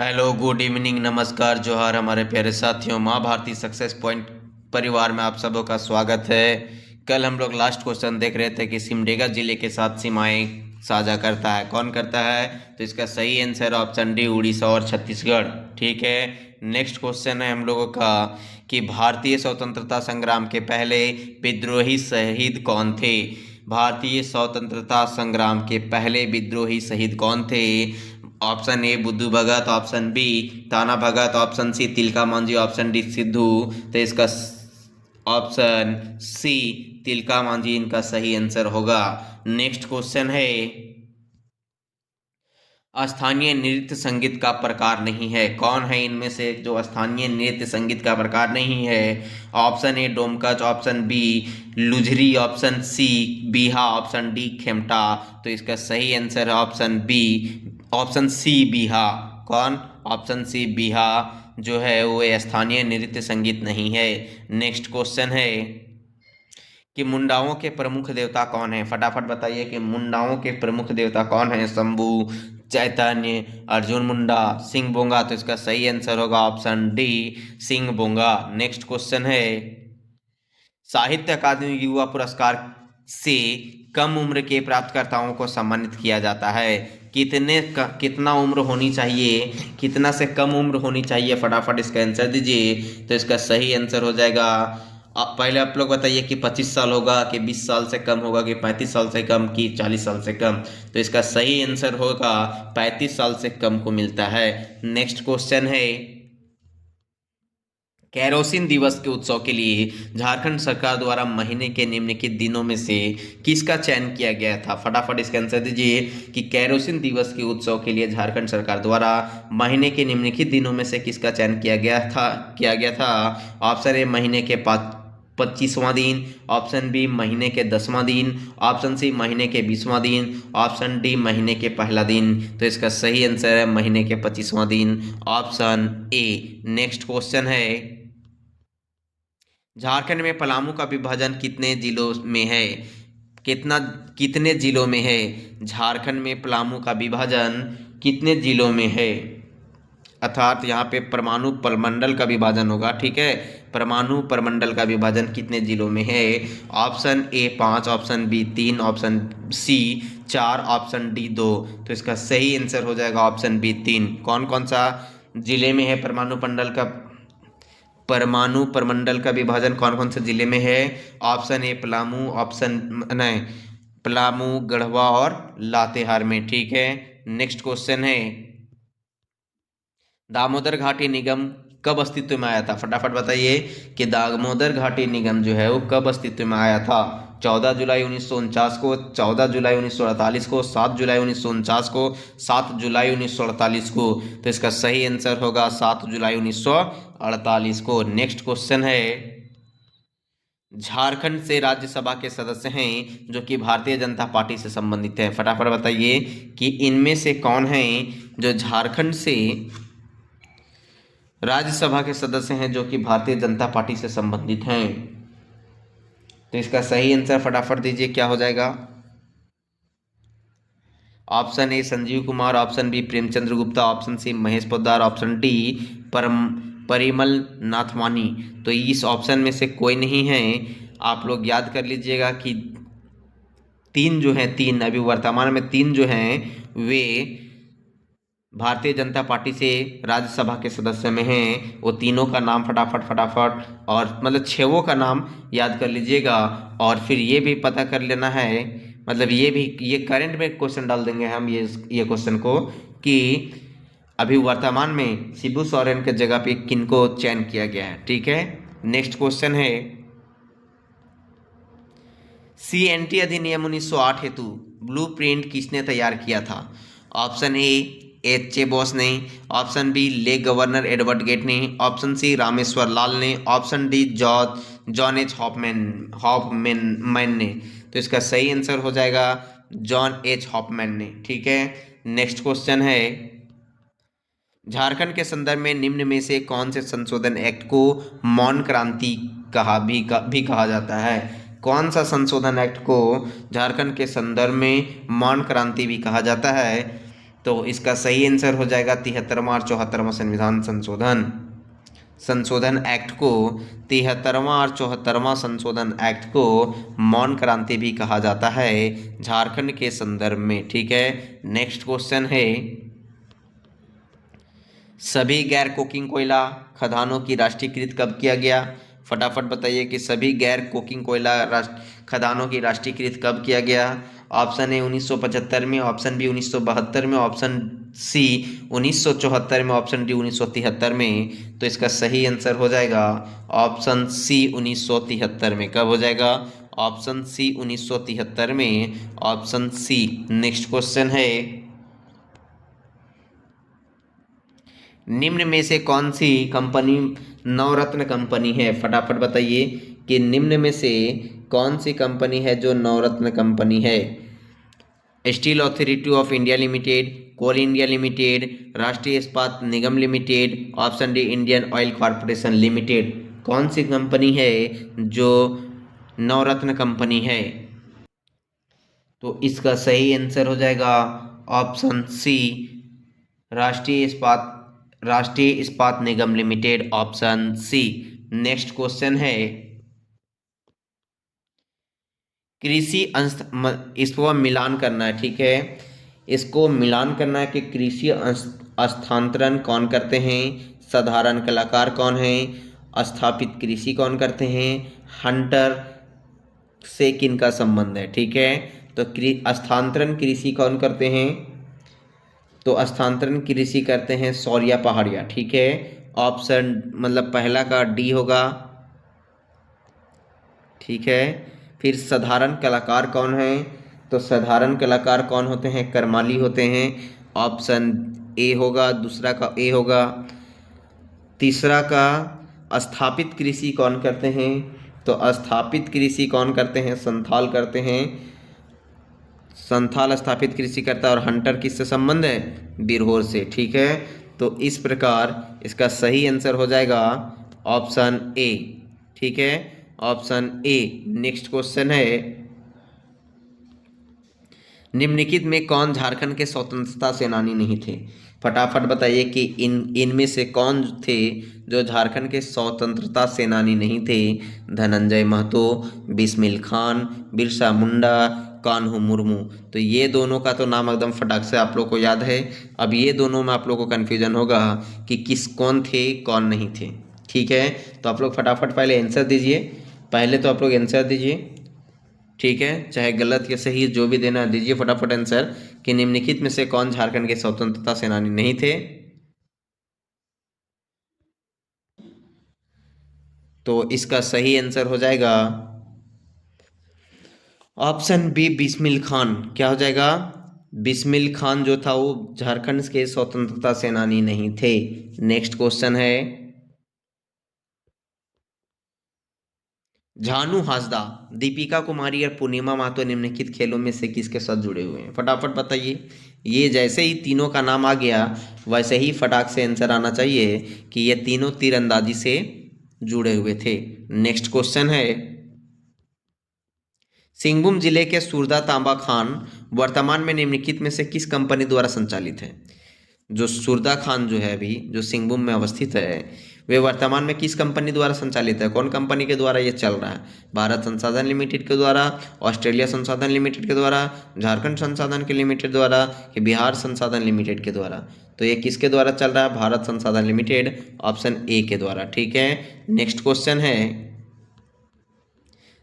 Hello, good evening, नमस्कार, जोहार हमारे प्यारे साथियों। माँ भारती सक्सेस पॉइंट परिवार में आप सबों का स्वागत है। कल हम लोग लास्ट क्वेश्चन देख रहे थे कि सिमडेगा जिले के साथ सीमाएं साझा करता है, कौन करता है? तो इसका सही आंसर ऑप्शन डी, उड़ीसा और छत्तीसगढ़। ठीक है, नेक्स्ट क्वेश्चन है हम लोगों का कि भारतीय स्वतंत्रता संग्राम के पहले विद्रोही शहीद कौन थे? भारतीय स्वतंत्रता संग्राम के पहले विद्रोही शहीद कौन थे? ऑप्शन ए बुद्धू भगत, option B Tana Bhagat, option C Tilka Manjhi, option D Sidhu. तो इसका ऑप्शन सी तिलका मांझी इनका सही आंसर होगा। नेक्स्ट क्वेश्चन है, स्थानीय नृत्य संगीत का प्रकार नहीं है, कौन है इनमें से जो स्थानीय नृत्य संगीत का प्रकार नहीं है? Option A Domkach, option B Lujhri, option C Biha, option D Khemta. तो इसका सही आंसर है option B, option C Biha. कौन? ऑप्शन सी बीहा जो है वो स्थानीय नृत्य संगीत नहीं है। नेक्स्ट क्वेश्चन है कि मुंडाओं के प्रमुख देवता कौन है? फटाफट बताइए कि मुंडाओं के प्रमुख देवता कौन है? शंभू, चैतन्य, अर्जुन मुंडा, सिंह बोंगा। तो इसका सही आंसर होगा option D, Singh Bonga. Next question है, साहित्य अकादमी युवा पुरस्कार से कम उम्र के प्राप्तकर्ताओं को सम्मानित किया जाता है। कितना उम्र होनी चाहिए, कितना से कम उम्र होनी चाहिए? फटाफट इसका आंसर दीजिए। तो इसका सही आंसर हो जाएगा, पहले आप लोग बताइए कि 25 साल होगा कि 20 साल से कम होगा कि 35 साल से कम कि 40 साल से कम? तो इसका सही आंसर होगा 35 साल से कम को मिलता है। नेक्स्ट क्वेश्चन है, केरोसिन दिवस के उत्सव के लिए झारखंड सरकार द्वारा महीने के निम्नलिखित दिनों में से किसका चयन किया गया था? फटाफट इसका आंसर दीजिए कि केरोसिन दिवस के उत्सव के लिए झारखंड सरकार द्वारा महीने के निम्नलिखित दिनों में से किसका चयन किया गया था? ऑप्शन ए महीने के 25वां दिन, ऑप्शन बी महीने के 10वां दिन, ऑप्शन सी महीने के 20वां दिन, ऑप्शन डी महीने के पहला दिन। तो इसका सही आंसर है महीने के 25वां दिन, ऑप्शन ए। नेक्स्ट क्वेश्चन है, झारखंड में पलामू का विभाजन कितने जिलों में है? कितने जिलों में है? झारखंड में पलामू का विभाजन कितने जिलों में है? अर्थात यहाँ पे परमाणु प्रमंडल का विभाजन होगा। ठीक है, परमाणु प्रमंडल का विभाजन कितने जिलों में है? Option A 5, option B 3, option C 4, option D 2। तो इसका सही आंसर हो जाएगा ऑप्शन बी 3। कौन कौन सा जिले में है परमाणु प्रमंडल का विभाजन कौन कौन से जिले में है? ऑप्शन ए पलामू, ऑप्शन नहीं पलामू, गढ़वा और लातेहार में। ठीक है, नेक्स्ट क्वेश्चन है, दामोदर घाटी निगम कब अस्तित्व में आया था? फटाफट बताइए कि दामोदर घाटी निगम जो है वो कब अस्तित्व में आया था? 14 जुलाई 1949 को, 14 जुलाई 1948 को, 7 जुलाई 1949 को, 7 जुलाई 1948 को। तो इसका सही आंसर होगा 7 जुलाई 1948 को। नेक्स्ट क्वेश्चन है, झारखंड से राज्यसभा के सदस्य हैं जो कि भारतीय जनता पार्टी से संबंधित हैं। फटाफट बताइए कि इनमें से कौन है जो झारखंड से राज्यसभा के सदस्य हैं जो कि भारतीय जनता पार्टी से संबंधित हैं? तो इसका सही आंसर फटाफट दीजिए, क्या हो जाएगा? Option A Sanjeev Kumar, option B Premchandra Gupta, option C Mahesh Poddar, option D Parimal Nathwani. तो इस ऑप्शन में से कोई नहीं है। आप लोग याद कर लीजिएगा कि तीन जो हैं, तीन अभी वर्तमान में तीन जो हैं वे भारतीय जनता पार्टी से राज्यसभा के सदस्य में हैं। वो तीनों का नाम फटाफट और मतलब छवों का नाम याद कर लीजिएगा। और फिर ये भी पता कर लेना है, मतलब ये करंट में क्वेश्चन डाल देंगे हम ये क्वेश्चन को कि अभी वर्तमान में शिबू सोरेन के जगह पे किनको चयन किया गया है। ठीक है, नेक्स्ट क्वेश्चन है, CNT अधिनियम 1908 हेतु ब्लूप्रिंट किसने तैयार किया था? Option A H.A. बोस ने, ऑप्शन बी ले गवर्नर एडवर्ड गेट ने, ऑप्शन सी रामेश्वर लाल ने, option D John H Hoffman ने। तो इसका सही आंसर हो जाएगा जॉन एच हॉफमैन ने। ठीक है, नेक्स्ट क्वेश्चन है, झारखंड के संदर्भ में निम्न में से कौन से संशोधन एक्ट को मौन क्रांति भी कहा जाता है? कौन सा संशोधन एक्ट को झारखंड के संदर्भ में मौन क्रांति भी कहा जाता है? तो इसका सही आंसर हो जाएगा 73वां और 74वां संविधान संशोधन एक्ट को। 73वां और 74वां संशोधन एक्ट को मौन क्रांति भी कहा जाता है झारखंड के संदर्भ में। ठीक है, नेक्स्ट क्वेश्चन है, सभी गैर कोकिंग कोयला खदानों की राष्ट्रीयकृत कब किया गया? फटाफट बताइए कि सभी गैर कोकिंग कोयला खदानों की राष्ट्रीयकृत कब किया गया? ऑप्शन ए 1975 में, ऑप्शन बी 1972 में, ऑप्शन सी 1974 में, ऑप्शन डी 1973 में। तो इसका सही आंसर हो जाएगा ऑप्शन सी 1973 में। कब हो जाएगा? ऑप्शन सी 1973 में, ऑप्शन सी। नेक्स्ट क्वेश्चन है, निम्न में से कौन सी कंपनी नवरत्न कंपनी है? फटाफट बताइए कि निम्न में से कौन सी कंपनी है जो नवरत्न कंपनी है? Steel authority of India limited, coal India limited, Rashtriya Ispat Nigam limited, option D Indian oil corporation limited. कौन सी कंपनी है जो नवरत्न कंपनी है? तो इसका सही आंसर हो जाएगा option C Rashtriya Ispat Nigam limited, option C. Next question है, कृषि इसको मिलान करना है। ठीक है, इसको मिलान करना है कि कृषि स्थानांतरण कौन करते हैं, साधारण कलाकार कौन है, स्थापित कृषि कौन करते हैं, हंटर से किनका संबंध है? ठीक है, तो स्थानांतरण कृषि कौन करते हैं? तो स्थानांतरण कृषि करते हैं सौरिया पहाड़िया। ठीक है, ऑप्शन मतलब पहला का डी होगा। ठीक है, फिर साधारण कलाकार कौन है? तो साधारण कलाकार कौन होते हैं? करमाली होते हैं, ऑप्शन ए होगा। दूसरा का ए होगा। तीसरा का स्थापित कृषि कौन करते हैं? तो स्थापित कृषि कौन करते हैं? संथाल करते हैं, संथाल स्थापित कृषि करता है। और हंटर किससे संबंध है? बिरहोर से। ठीक है, तो इस प्रकार इसका सही आंसर हो जाएगा ऑप्शन ए। ठीक है, ऑप्शन ए। नेक्स्ट क्वेश्चन है, निम्नलिखित में कौन झारखंड के स्वतंत्रता सेनानी नहीं थे? फटाफट बताइए कि इनमें से कौन थे जो झारखंड के स्वतंत्रता सेनानी नहीं थे? धनंजय महतो, बिस्मिल खान, बिरसा मुंडा, कान्हू मुर्मू। तो ये दोनों का तो नाम एकदम फटाक से आप लोग को याद है। अब ये दोनों में आप लोग को कन्फ्यूजन होगा कि कौन थे कौन नहीं थे। ठीक है, तो आप लोग फटाफट पहले आंसर दीजिए। पहले तो आप लोग आंसर दीजिए। ठीक है, चाहे गलत या सही जो भी देना दीजिए फटाफट आंसर कि निम्नलिखित में से कौन झारखंड के स्वतंत्रता सेनानी नहीं थे? तो इसका सही आंसर हो जाएगा ऑप्शन बी बिस्मिल खान। क्या हो जाएगा? बिस्मिल खान जो था वो झारखंड के स्वतंत्रता सेनानी नहीं थे। नेक्स्ट क्वेश्चन है, झानू हासदा, दीपिका कुमारी और पूर्णिमा महतो निम्नलिखित खेलों में से किसके साथ जुड़े हुए हैं? फटाफट बताइए। ये जैसे ही तीनों का नाम आ गया वैसे ही फटाक से आंसर आना चाहिए कि ये तीनों तीरंदाजी से जुड़े हुए थे। नेक्स्ट क्वेश्चन है, सिंहभूम जिले के सुरदा तांबा खान वर्तमान में निम्नलिखित में से किस कंपनी द्वारा संचालित है? जो सुरदा खान जो है अभी जो सिंहभूम में अवस्थित है वे वर्तमान में किस कंपनी द्वारा संचालित है? कौन कंपनी के द्वारा ये चल रहा है? भारत संसाधन लिमिटेड के द्वारा, ऑस्ट्रेलिया संसाधन लिमिटेड के द्वारा, झारखंड संसाधन के लिमिटेड द्वारा, कि बिहार संसाधन लिमिटेड के द्वारा? तो ये किसके द्वारा चल रहा है? भारत संसाधन लिमिटेड, ऑप्शन ए के द्वारा। ठीक है, नेक्स्ट क्वेश्चन है,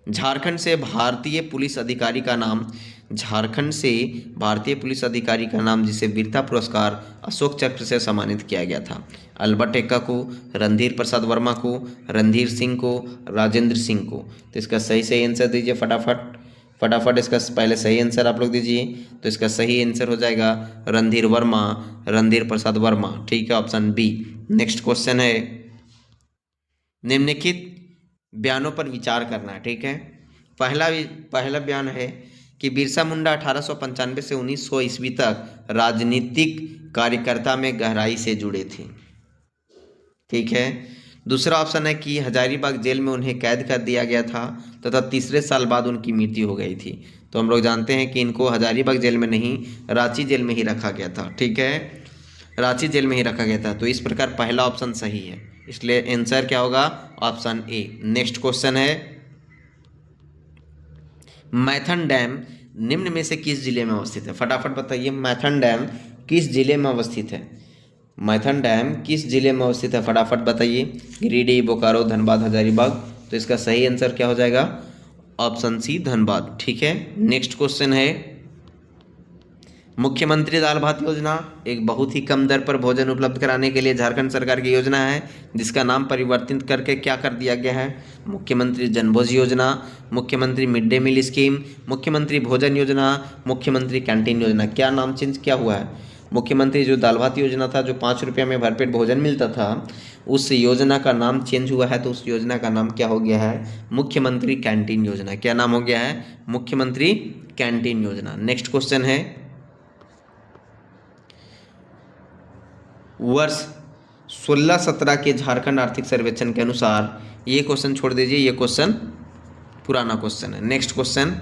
झारखंड से भारतीय पुलिस अधिकारी का नाम, झारखंड से भारतीय पुलिस अधिकारी का नाम जिसे वीरता पुरस्कार अशोक चक्र से सम्मानित किया गया था? अल्बर्ट एक्का को, रणधीर प्रसाद वर्मा को, रणधीर सिंह को, राजेंद्र सिंह को? तो इसका सही सही आंसर दीजिए फटाफट इसका पहले सही आंसर आप लोग दीजिए। तो इसका सही आंसर हो जाएगा रणधीर वर्मा, रणधीर प्रसाद वर्मा। ठीक है, ऑप्शन बी। नेक्स्ट क्वेश्चन है, निम्नलिखित बयानों पर विचार करना है। ठीक है, पहला बयान है कि बिरसा मुंडा 1895 से 1900 ईस्वी तक राजनीतिक कार्यकर्ता में गहराई से जुड़े थे। ठीक है, दूसरा ऑप्शन है कि हजारीबाग जेल में उन्हें कैद कर दिया गया था तथा तीसरे साल बाद उनकी मृत्यु हो गई थी। तो हम लोग जानते हैं कि इनको हजारीबाग जेल में नहीं, रांची जेल में ही रखा गया था। ठीक है, रांची जेल में ही रखा गया था। तो इस प्रकार पहला ऑप्शन सही है, इसलिए आंसर क्या होगा? Option A. नेक्स्ट क्वेश्चन है, मैथन डैम निम्न में से किस जिले में अवस्थित है? फटाफट बताइए, मैथन डैम किस जिले में अवस्थित है? मैथन डैम किस जिले में अवस्थित है? फटाफट बताइए। गिरिडीह, बोकारो, धनबाद, हजारीबाग। तो इसका सही आंसर क्या हो जाएगा? Option C, Dhanbad. ठीक है, नेक्स्ट क्वेश्चन है, मुख्यमंत्री दाल भात योजना एक बहुत ही कम दर पर भोजन उपलब्ध कराने के लिए झारखंड सरकार की योजना है, जिसका नाम परिवर्तित करके क्या कर दिया गया है? मुख्यमंत्री जनभोज योजना, मुख्यमंत्री मिड डे मील स्कीम, मुख्यमंत्री भोजन योजना, मुख्यमंत्री कैंटीन योजना। क्या नाम चेंज क्या हुआ है? मुख्यमंत्री जो दाल भात योजना था, जो 5 रुपये में भरपेट भोजन मिलता था, उस योजना का नाम चेंज हुआ है। तो उस योजना का नाम क्या हो गया है? मुख्यमंत्री कैंटीन योजना। क्या नाम हो गया है? मुख्यमंत्री कैंटीन योजना। नेक्स्ट क्वेश्चन है, वर्ष 16-17 के झारखंड आर्थिक सर्वेक्षण के अनुसार, ये क्वेश्चन छोड़ दीजिए, ये क्वेश्चन पुराना क्वेश्चन है। नेक्स्ट क्वेश्चन,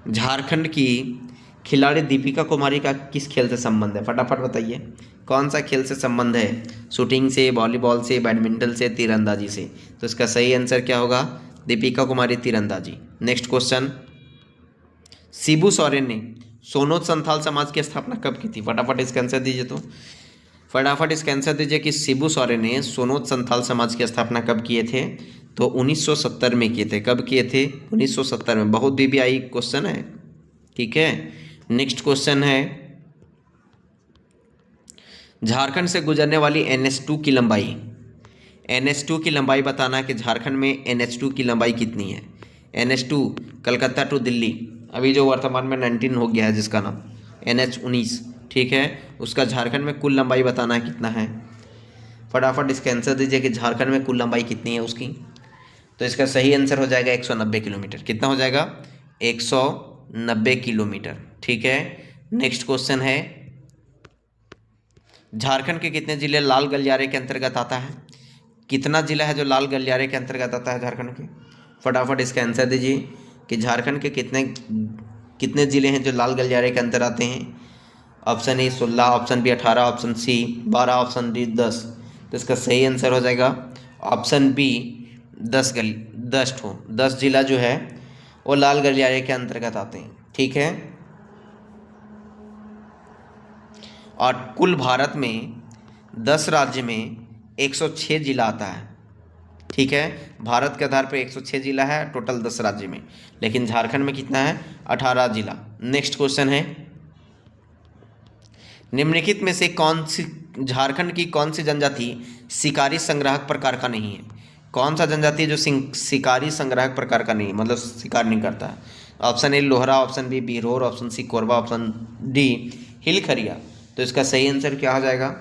झारखंड की खिलाड़ी दीपिका कुमारी का किस खेल से संबंध है? फटाफट बताइए, कौन सा खेल से संबंध है? शूटिंग से, वॉलीबॉल से, बैडमिंटन से, तीरंदाजी से? तो इसका सही आंसर क्या होगा? दीपिका कुमारी तीरंदाजी। नेक्स्ट क्वेश्चन, शिबू सोरेन ने सोनोज संथाल समाज की स्थापना कब की थी? फटाफट इसका आंसर दीजिए। तो फटाफट इसका आंसर दीजिए कि शिबू सोरेन ने सोनोज संथाल समाज की स्थापना कब किए थे? तो 1970 में किए थे। कब किए थे? 1970 में। बहुत बीबीआई क्वेश्चन है। ठीक है, नेक्स्ट क्वेश्चन है, झारखंड से गुजरने वाली NH2 की लंबाई, NH2 की लंबाई बताना है कि झारखंड में NH2 की लंबाई कितनी है? NH2 कलकत्ता टू दिल्ली, अभी जो वर्तमान में 19 हो गया है, जिसका नाम NH19, ठीक है, उसका झारखंड में कुल लंबाई बताना है कितना है। फटाफट इसका आंसर दीजिए कि झारखंड में कुल लंबाई कितनी है उसकी। तो इसका सही आंसर हो जाएगा 190 किलोमीटर। कितना हो जाएगा? 190 किलोमीटर। ठीक है, नेक्स्ट क्वेश्चन है, झारखंड के कितने जिले लाल गलियारे के अंतर्गत आता है? कितना जिला है जो लाल गलियारे के अंतर्गत आता है झारखंड के? फटाफट इसका आंसर दीजिए कि झारखंड के कितने जिले हैं जो लाल गलियारे के अंतर आते हैं? Option A 16, option B 18, option C 12, option D 10। तो इसका सही आंसर हो जाएगा ऑप्शन बी 10 जिला जो है वो लाल गलियारे के अंतर्गत आते हैं। ठीक है, और कुल भारत में 10 राज्य में 106 जिला आता है। ठीक है, भारत के आधार पर 106 जिला है टोटल 10 राज्य में, लेकिन झारखंड में कितना है? 18 जिला। नेक्स्ट क्वेश्चन है, निम्नलिखित में से झारखंड की कौन सी जनजाति शिकारी संग्राहक प्रकार का नहीं है? कौन सा जनजाति जो शिकारी संग्राहक प्रकार का नहीं है, मतलब शिकार नहीं करता है? Option A Lohra, option B Birhor, option C Korba, option D Hilkharia. तो इसका सही आंसर क्या हो जाएगा?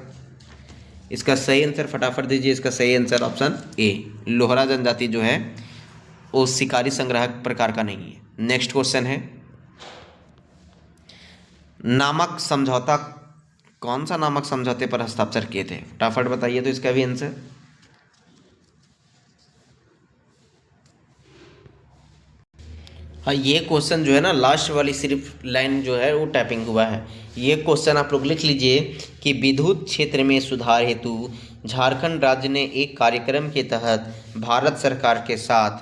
इसका सही आंसर फटाफट दीजिए। इसका सही आंसर ऑप्शन ए, लोहरा जनजाति जो है वो शिकारी संग्राहक प्रकार का नहीं है। नेक्स्ट क्वेश्चन है, नामक समझौता, कौन सा नामक समझौते पर हस्ताक्षर किए थे? फटाफट बताइए तो इसका भी आंसर। हाँ, ये क्वेश्चन जो है ना, लास्ट वाली सिर्फ लाइन जो है वो टैपिंग हुआ है। ये क्वेश्चन आप लोग लिख लीजिए कि विद्युत क्षेत्र में सुधार हेतु झारखंड राज्य ने एक कार्यक्रम के तहत भारत सरकार के साथ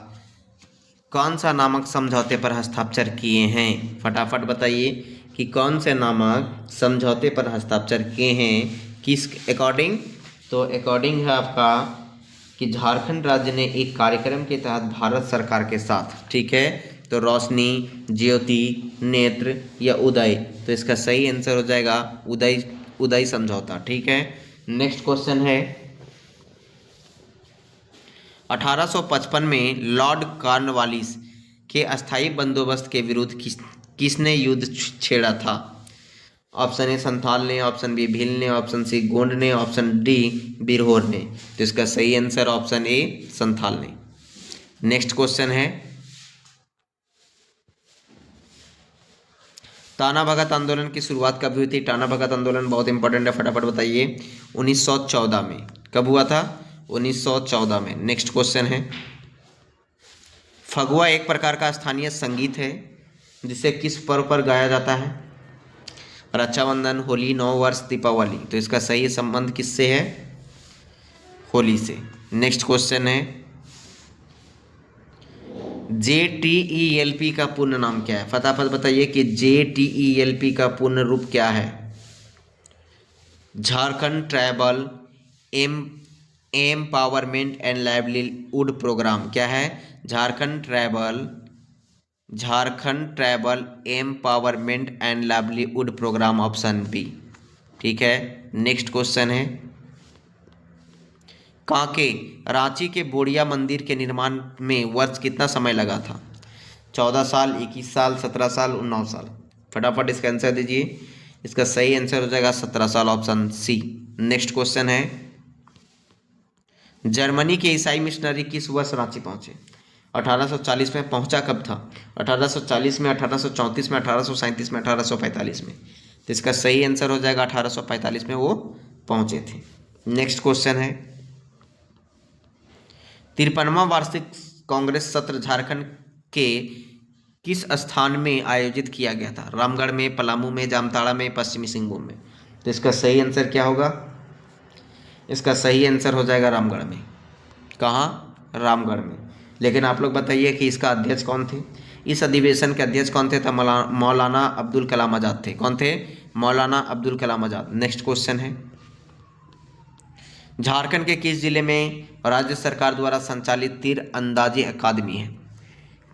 कौन सा नामक समझौते पर हस्ताक्षर किए हैं? फटाफट बताइए कि कौन से नामक समझौते पर हस्ताक्षर किए हैं, किस अकॉर्डिंग? तो अकॉर्डिंग है आपका कि झारखंड राज्य ने एक कार्यक्रम के तहत भारत सरकार के साथ। ठीक है, तो रोशनी, ज्योति, नेत्र या उदय। तो इसका सही आंसर हो जाएगा उदय समझौता। ठीक है, नेक्स्ट क्वेश्चन है, 1855 में लॉर्ड कॉर्नवालिस के अस्थायी बंदोबस्त के विरुद्ध किसने युद्ध छेड़ा था? ऑप्शन ए संथाल ने, ऑप्शन बी भील ने, ऑप्शन सी गोंड ने, ऑप्शन डी बिरहोर ने। तो इसका सही आंसर ऑप्शन ए संथाल ने। नेक्स्ट क्वेश्चन है, टाना भगत आंदोलन की शुरुआत कब हुई थी? टाना भगत आंदोलन बहुत इंपॉर्टेंट है, फटाफट बताइए। 1914 में। कब हुआ था? 1914 में। नेक्स्ट क्वेश्चन है, फगुआ एक प्रकार का स्थानीय संगीत है जिसे किस पर्व पर गाया जाता है? रक्षाबंधन, होली, नव वर्ष, दीपावली। तो इसका सही संबंध किससे है? होली से। नेक्स्ट क्वेश्चन है, JTELP का पूर्ण नाम क्या है? फटाफट बताइए कि JTELP का पूर्ण रूप क्या है? Jharkhand tribal empowerment and livelihood programme. क्या है? Jharkhand tribal empowerment and livelihood programme, option B. ठीक है। नेक्स्ट क्वेश्चन है, कांके रांची के बोड़िया मंदिर के निर्माण में वर्ष कितना समय लगा था? 14 साल, 21 साल, 17 साल, 19 साल। फटाफट इसका आंसर दीजिए। इसका सही आंसर हो जाएगा 17 साल, ऑप्शन सी। नेक्स्ट क्वेश्चन है, जर्मनी के ईसाई मिशनरी किस वर्ष रांची पहुंचे? 1840 में। पहुंचा कब था? 1840 में, 1834 में, 1837 में, 1845 में। तो इसका सही आंसर हो जाएगा 1845 में वो पहुंचे थे। नेक्स्ट क्वेश्चन है, 53वां वार्षिक कांग्रेस सत्र झारखंड के किस स्थान में आयोजित किया गया था? रामगढ़ में, पलामू में, जामताड़ा में, पश्चिमी सिंहभूम में। तो इसका सही आंसर क्या होगा? इसका सही आंसर हो जाएगा रामगढ़ में। कहाँ? रामगढ़ में। लेकिन आप लोग बताइए कि इसका अध्यक्ष कौन थे? इस अधिवेशन के अध्यक्ष कौन थे? तो मौलाना अब्दुल कलाम आज़ाद थे। कौन थे? मौलाना अब्दुल कलाम आज़ाद। नेक्स्ट क्वेश्चन है, झारखंड के किस जिले में राज्य सरकार द्वारा संचालित तीर अंदाजी अकादमी है?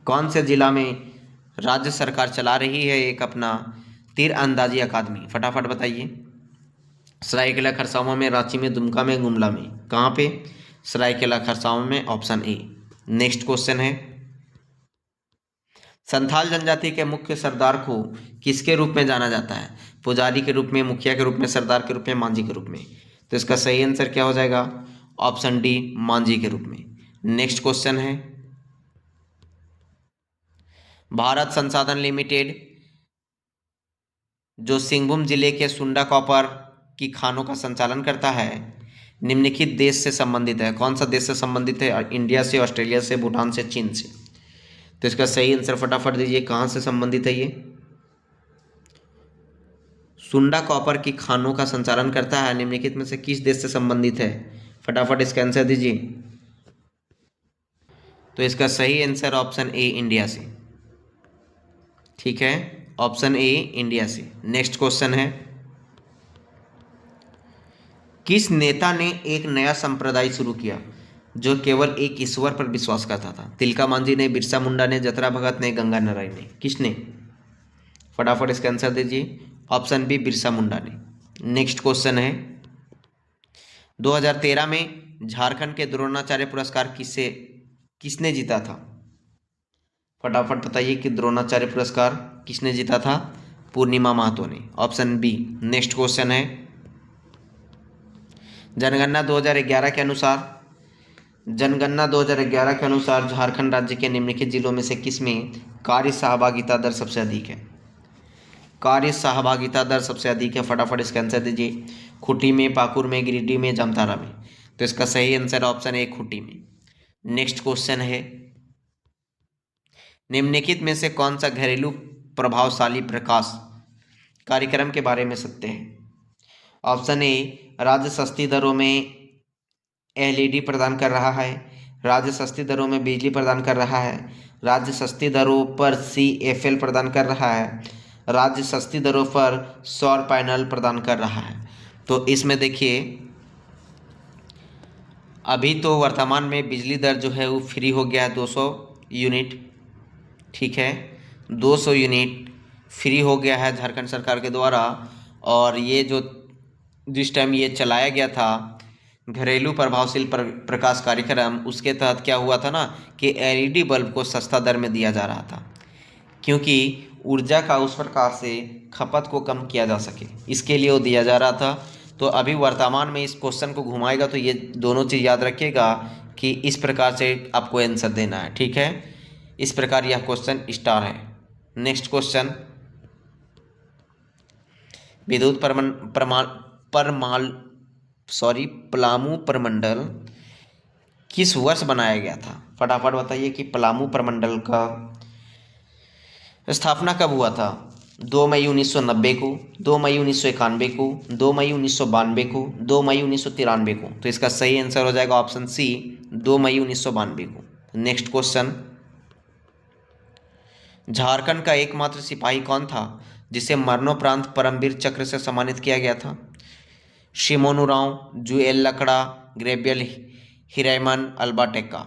कौन से जिला में राज्य सरकार चला रही है एक अपना तीर अंदाजी अकादमी? फटाफट बताइए। सरायकेला खरसावां में, रांची में, दुमका में, गुमला में। कहाँ पे? सरायकेला खरसावां में, ऑप्शन ए। नेक्स्ट क्वेश्चन है, संथाल जनजाति के मुख्य सरदार को किसके रूप में जाना जाता है? पुजारी के रूप में, मुखिया के रूप में, सरदार के रूप में, मांझी के रूप में। तो इसका सही आंसर क्या हो जाएगा? ऑप्शन डी, मांझी के रूप में। नेक्स्ट क्वेश्चन है, भारत संसाधन लिमिटेड जो सिंहभूम जिले के सुंडा कॉपर की खानों का संचालन करता है, निम्नलिखित देश से संबंधित है। कौन सा देश से संबंधित है? इंडिया से, ऑस्ट्रेलिया से, भूटान से, चीन से। तो इसका सही आंसर फटाफट दीजिए, कहाँ से संबंधित है ये? सुंडा कॉपर की खानों का संचालन करता है, निम्नलिखित में से किस देश से संबंधित है? फटाफट इसका आंसर दीजिए। तो इसका सही आंसर ऑप्शन ए, इंडिया से। ठीक है, ऑप्शन ए, इंडिया से। नेक्स्ट क्वेश्चन है, किस नेता ने एक नया संप्रदाय शुरू किया जो केवल एक ईश्वर पर विश्वास करता था? तिलका मांझी ने, बिरसा मुंडा ने, जतरा भगत ने, गंगा नारायण ने। किसने? फटाफट इसका आंसर दीजिए। ऑप्शन बी, बिरसा मुंडा ने। नेक्स्ट क्वेश्चन है, 2013 में झारखंड के द्रोणाचार्य पुरस्कार किसने जीता था? फटाफट बताइए कि द्रोणाचार्य पुरस्कार किसने जीता था? पूर्णिमा महतो ने, ऑप्शन बी। नेक्स्ट क्वेश्चन है, जनगणना 2011 के अनुसार झारखंड राज्य के निम्नलिखित जिलों में से किसमें कार्य सहभागिता दर सबसे अधिक है? कार्य सहभागिता दर सबसे अधिक है। फटाफट इसका आंसर दीजिए। खूंटी में, पाकुड़ में, गिरिडीह में, जामताड़ा में। तो इसका सही आंसर ऑप्शन ए, खूंटी में। नेक्स्ट क्वेश्चन है, निम्नलिखित में से कौन सा घरेलू प्रभावशाली प्रकाश कार्यक्रम के बारे में सत्य है? ऑप्शन ए, राज्य सस्ती दरों में LED प्रदान कर रहा है। राज्य सस्ती दरों में बिजली प्रदान कर रहा है। राज्य सस्ती दरों पर CFL प्रदान कर रहा है। राज्य सस्ती दरों पर सौर पैनल प्रदान कर रहा है। तो इसमें देखिए, अभी तो वर्तमान में बिजली दर जो है वो फ्री हो गया है 200 यूनिट। ठीक है, 200 यूनिट फ्री हो गया है झारखंड सरकार के द्वारा। और ये जो जिस टाइम ये चलाया गया था घरेलू प्रभावशील प्रकाश कार्यक्रम, उसके तहत क्या हुआ था ना कि LED बल्ब को सस्ता दर में दिया जा रहा था, क्योंकि ऊर्जा का उस प्रकार से खपत को कम किया जा सके, इसके लिए वो दिया जा रहा था। तो अभी वर्तमान में इस क्वेश्चन को घुमाएगा तो ये दोनों चीज़ याद रखिएगा कि इस प्रकार से आपको आंसर देना है। ठीक है, इस प्रकार यह क्वेश्चन स्टार है। नेक्स्ट क्वेश्चन, विद्युत पलामू प्रमंडल किस वर्ष बनाया गया था? फटाफट बताइए कि पलामू प्रमंडल का स्थापना कब हुआ था? 2 मई 1990 को, 2 मई 1991 को, 2 मई 1992 को, 2 मई 1993 को। तो इसका सही आंसर हो जाएगा ऑप्शन सी, 2 मई 1992 को। नेक्स्ट क्वेश्चन, झारखंड का एकमात्र सिपाही कौन था जिसे मरणोपरांत परमवीर चक्र से सम्मानित किया गया था? शिमोनू राव, जुएल लकड़ा, ग्रेबियल हिरैमन, अल्बर्ट एक्का।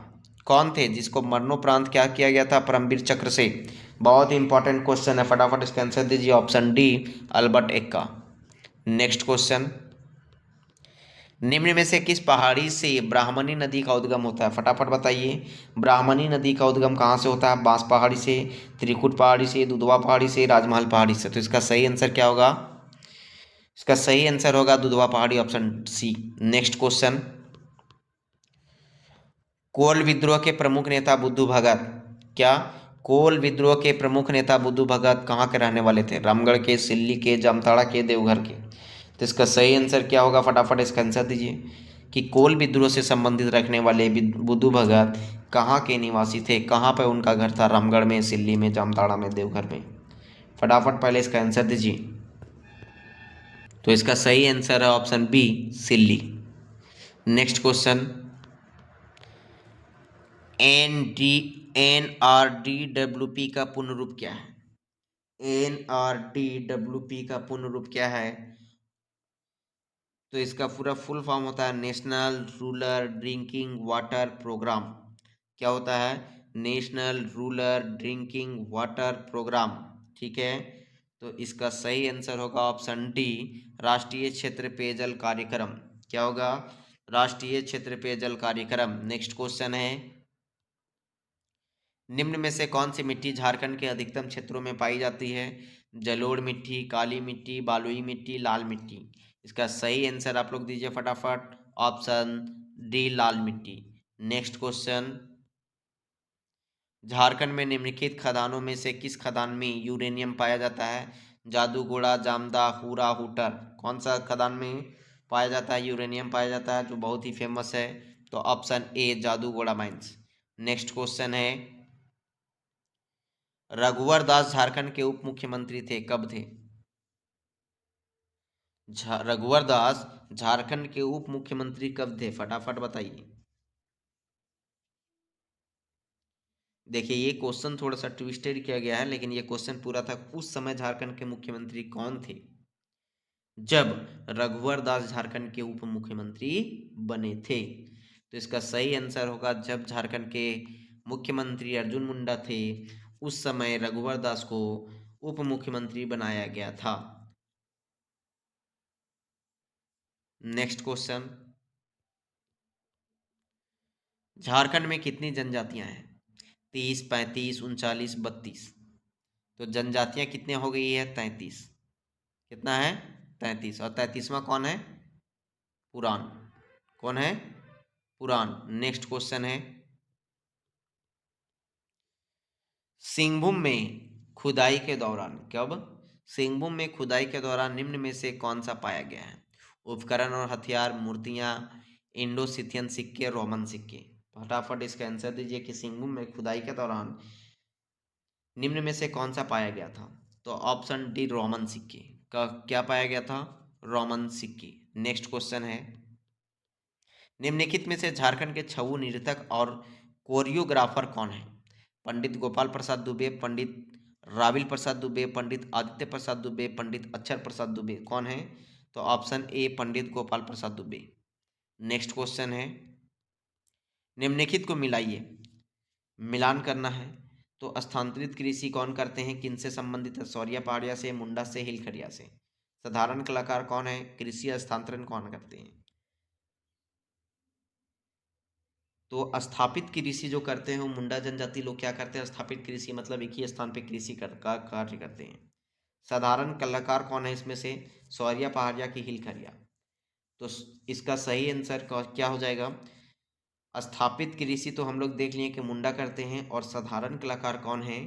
कौन थे जिसको मरणोपरांत क्या किया गया था? परमवीर चक्र से। बहुत ही इंपॉर्टेंट क्वेश्चन है, फटाफट इसका आंसर दीजिए। Option D, Albert Ekka. Next question, निम्न में से किस पहाड़ी से ब्राह्मणी नदी का उद्गम होता है? फटाफट बताइए। ब्राह्मणी नदी का उद्गम कहाँ से होता है? बांस पहाड़ी से, त्रिकुट पहाड़ी से, दुधवा पहाड़ी से, राजमहल पहाड़ी से। तो इसका सही आंसर क्या होगा? इसका सही आंसर होगा दुधवा पहाड़ी, ऑप्शन सी। नेक्स्ट क्वेश्चन, कोल विद्रोह के प्रमुख नेता बुद्धू भगत, क्या कोल विद्रोह के प्रमुख नेता बुद्धू भगत कहाँ के रहने वाले थे? रामगढ़ के, सिल्ली के, जामताड़ा के, देवघर के। तो इसका सही आंसर क्या होगा? फटाफट इसका आंसर दीजिए कि कोल विद्रोह से संबंधित रखने वाले बुद्धू भगत कहाँ के निवासी थे, कहाँ पर उनका घर था? रामगढ़ में, सिल्ली में, जामताड़ा में, देवघर में। फटाफट पहले इसका आंसर दीजिए। तो इसका सही आंसर है ऑप्शन बी, सिल्ली। नेक्स्ट क्वेश्चन, NRDWP का पूर्ण रूप क्या है? NRDWP का पूर्ण रूप क्या है? तो इसका पूरा फुल फॉर्म होता है national rural drinking water programme. क्या होता है? National rural drinking water programme. ठीक है, तो इसका सही आंसर होगा ऑप्शन डी, राष्ट्रीय क्षेत्र पेयजल कार्यक्रम। क्या होगा? राष्ट्रीय क्षेत्र पेयजल कार्यक्रम। नेक्स्ट क्वेश्चन है, निम्न में से कौन सी मिट्टी झारखंड के अधिकतम क्षेत्रों में पाई जाती है? जलोढ़ मिट्टी, काली मिट्टी, बालुई मिट्टी, लाल मिट्टी। इसका सही आंसर आप लोग दीजिए फटाफट। ऑप्शन डी, लाल मिट्टी। नेक्स्ट क्वेश्चन, झारखंड में निम्नलिखित खदानों में से किस खदान में यूरेनियम पाया जाता है? जादूगोड़ा, जामदा, हुरा, हुटर। कौन सा खदान में पाया जाता है यूरेनियम पाया जाता है, जो बहुत ही फेमस है? तो option A, Jaduguda mines. Next question है, रघुवर दास झारखंड के उप मुख्यमंत्री थे, कब थे? रघुवर दास झारखंड के उप मुख्यमंत्री कब थे? फटाफट बताइए। देखिए, ये क्वेश्चन थोड़ा सा ट्विस्टेड किया गया है, लेकिन ये क्वेश्चन पूरा था, उस समय झारखंड के मुख्यमंत्री कौन थे जब रघुवर दास झारखंड के उप मुख्यमंत्री बने थे? तो इसका सही आंसर होगा, जब झारखंड के मुख्यमंत्री अर्जुन मुंडा थे, उस समय रघुवर दास को उप मुख्यमंत्री बनाया गया था। नेक्स्ट क्वेश्चन, झारखंड में कितनी जनजातियां हैं? 30, 35, 39, 32। तो जनजातियां कितने हो गई है? 33। कितना है? 33। और 33वां कौन है? पुराण। कौन है? पुराण। नेक्स्ट क्वेश्चन है, सिंहभूम में खुदाई के दौरान, कब? सिंहभूम में खुदाई के दौरान निम्न में से कौन सा पाया गया है? उपकरण और हथियार, मूर्तियां, इंडो सिथियन सिक्के, रोमन सिक्के। फटाफट इसका आंसर दीजिए कि सिंहभूम में खुदाई के दौरान निम्न में से कौन सा पाया गया था? तो ऑप्शन डी, रोमन सिक्के। का क्या पाया गया था? रोमन सिक्के। नेक्स्ट क्वेश्चन है, निम्नलिखित में से झारखंड के छऊ नर्तक और कोरियोग्राफर कौन है? पंडित गोपाल प्रसाद दुबे, पंडित राविल प्रसाद दुबे, पंडित आदित्य प्रसाद दुबे, पंडित अक्षर प्रसाद दुबे। कौन है? तो option A, Pandit Gopal Prasad Dubey. Next question है, निम्नलिखित को मिलाइए, मिलान करना है। तो स्थानांतरित कृषि कौन करते हैं, किनसे संबंधित है? सौरिया पहाड़िया से, मुंडा से, हिलखड़िया से। साधारण कलाकार कौन है? कृषि हस्तांतरण कौन करते हैं? तो स्थापित कृषि जो करते हैं वो मुंडा जनजाति लोग क्या करते हैं? स्थापित कृषि मतलब एक ही स्थान पे कृषि का कार्य करते हैं। साधारण कलाकार कौन है इसमें से? सौरिया पहाड़िया की, हिलखड़िया। तो इसका सही आंसर क्या हो जाएगा? स्थापित कृषि तो हम लोग देख लिए कि मुंडा करते हैं, और साधारण कलाकार कौन है?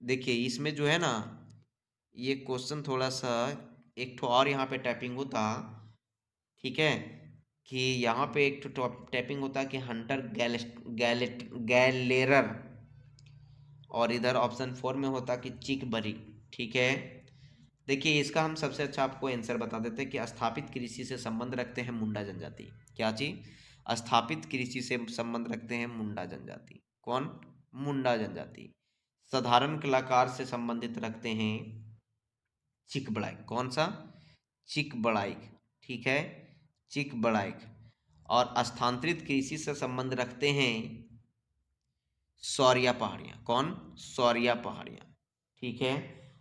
देखिए, इसमें जो है ना, ये क्वेश्चन थोड़ा सा एक ठो और यहाँ पे टाइपिंग होता, ठीक है, कि यहाँ पे एक तो टैपिंग होता है कि हंटर गैलेरर, और इधर ऑप्शन 4 में होता कि चिक बरी। ठीक है, देखिए इसका हम सबसे अच्छा आपको आंसर बता देते हैं कि स्थापित कृषि से संबंध रखते हैं मुंडा जनजाति। क्या चीज? स्थापित कृषि से संबंध रखते हैं मुंडा जनजाति। कौन? मुंडा जनजाति। साधारण कलाकार से संबंधित रखते हैं चिक बड़ाइक। कौन सा? चिक बड़ाइक। ठीक है, चिक बड़ाइक। और स्थानांतरित कृषि से संबंध रखते हैं सौरिया पहाड़ियाँ। कौन? सौरिया पहाड़ियाँ। ठीक है,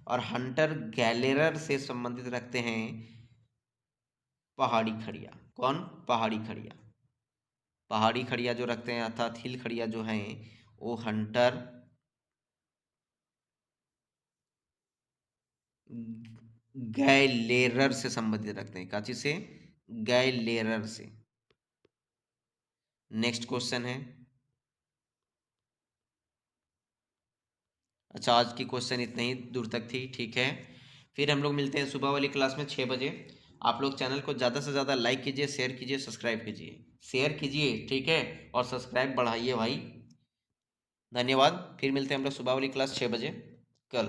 और हंटर गैलेरर से संबंधित रखते हैं पहाड़ी खड़िया। कौन? पहाड़ी खड़िया। पहाड़ी खड़िया जो रखते हैं अर्थात हिल खड़िया जो हैं वो हंटर गैलेरर से संबंधित रखते हैं। काची से? गैलेरर से। नेक्स्ट क्वेश्चन है। अच्छा, आज की क्वेश्चन इतने ही दूर तक थी। ठीक है, फिर हम लोग मिलते हैं सुबह वाली क्लास में 6 बजे। आप लोग चैनल को ज़्यादा से ज़्यादा लाइक कीजिए, शेयर कीजिए, सब्सक्राइब कीजिए। शेयर कीजिए, ठीक है, और सब्सक्राइब बढ़ाइए भाई। धन्यवाद। फिर मिलते हैं हम लोग सुबह वाली क्लास 6 बजे कल।